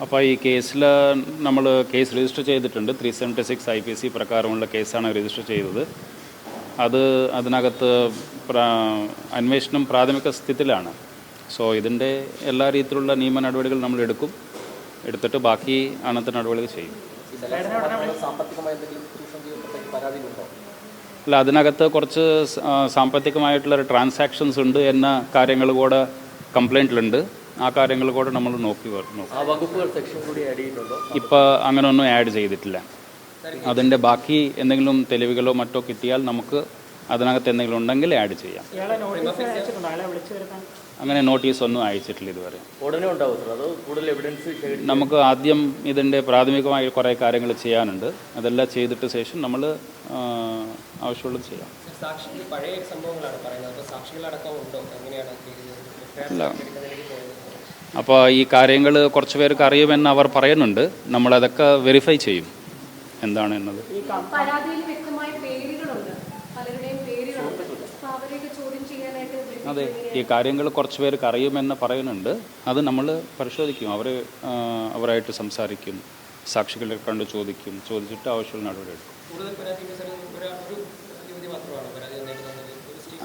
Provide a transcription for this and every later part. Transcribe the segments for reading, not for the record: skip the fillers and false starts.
അപ്പോൾ ഈ കേസിൽ നമ്മൾ കേസ് രജിസ്റ്റർ ചെയ്തിട്ടുണ്ട്. 376 IPC പ്രകാരമുള്ള കേസാണ് രജിസ്റ്റർ ചെയ്തത്. അതിനകത്ത് അന്വേഷണം പ്രാഥമിക സ്ഥിതിയിലാണ്. സോ ഇതിൻ്റെ എല്ലാ രീതിയിലുള്ള നിയമ നടപടികൾ നമ്മൾ എടുത്തിട്ട് ബാക്കി അന്നത്തെ നടപടികൾ ചെയ്യും. അല്ല, അതിനകത്ത് കുറച്ച് സാമ്പത്തികമായിട്ടുള്ള ട്രാൻസാക്ഷൻസ് ഉണ്ട് എന്ന കാര്യങ്ങൾ കൂടെ കംപ്ലൈൻറ്റിലുണ്ട്. ആ കാര്യങ്ങൾ കൂടെ നമ്മൾ നോക്കി ഇപ്പോൾ അങ്ങനെ ഒന്നും ആഡ് ചെയ്തിട്ടില്ല. അതിൻ്റെ ബാക്കി എന്തെങ്കിലും തെളിവുകളോ മറ്റോ കിട്ടിയാൽ നമുക്ക് അതിനകത്ത് എന്തെങ്കിലും ഉണ്ടെങ്കിൽ ആഡ് ചെയ്യാം. അങ്ങനെ നോട്ടീസ് ഒന്നും അയച്ചിട്ടില്ല ഇതുവരെ. നമുക്ക് ആദ്യം ഇതിൻ്റെ പ്രാഥമികമായ കുറേ കാര്യങ്ങൾ ചെയ്യാനുണ്ട്. അതെല്ലാം ചെയ്തിട്ട് ശേഷം നമ്മൾ ആവശ്യമുള്ളത് ചെയ്യാം. അല്ല, അപ്പോൾ ഈ കാര്യങ്ങൾ കുറച്ച് പേർക്ക് അറിയുമെന്ന് അവർ പറയുന്നുണ്ട്. നമ്മളതൊക്കെ വെരിഫൈ ചെയ്യും എന്താണ് എന്നത്. അതെ, ഈ കാര്യങ്ങൾ കുറച്ച് പേർക്ക് അറിയുമെന്ന് പറയുന്നുണ്ട്. അത് നമ്മൾ പരിശോധിക്കും. അവരായിട്ട് സംസാരിക്കും, സാക്ഷികളെ കണ്ട് ചോദിച്ചിട്ട് ആവശ്യമുള്ള നടപടി എടുക്കും.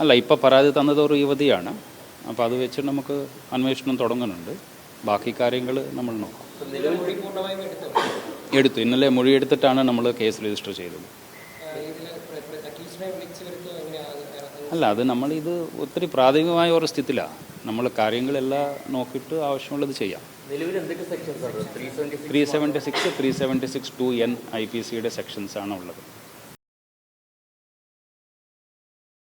അല്ല, ഇപ്പോൾ പരാതി തന്നത് ഒരു യുവതിയാണ്. അപ്പോൾ അത് വെച്ച് നമുക്ക് അന്വേഷണം തുടങ്ങുന്നുണ്ട്. ബാക്കി കാര്യങ്ങൾ നമ്മൾ നോക്കാം. ഇന്നലെ മൊഴി എടുത്തിട്ടാണ് നമ്മൾ കേസ് രജിസ്റ്റർ ചെയ്തത്. അല്ല, അത് നമ്മളിത് ഒത്തിരി പ്രാഥമികമായ ഒരു സ്ഥിതിയിലാണ്. നമ്മൾ കാര്യങ്ങളെല്ലാം നോക്കിയിട്ട് ആവശ്യമുള്ളത് ചെയ്യാം. 376, 376(2)(n) IPCയുടെ സെക്ഷൻസാണ് ഉള്ളത്.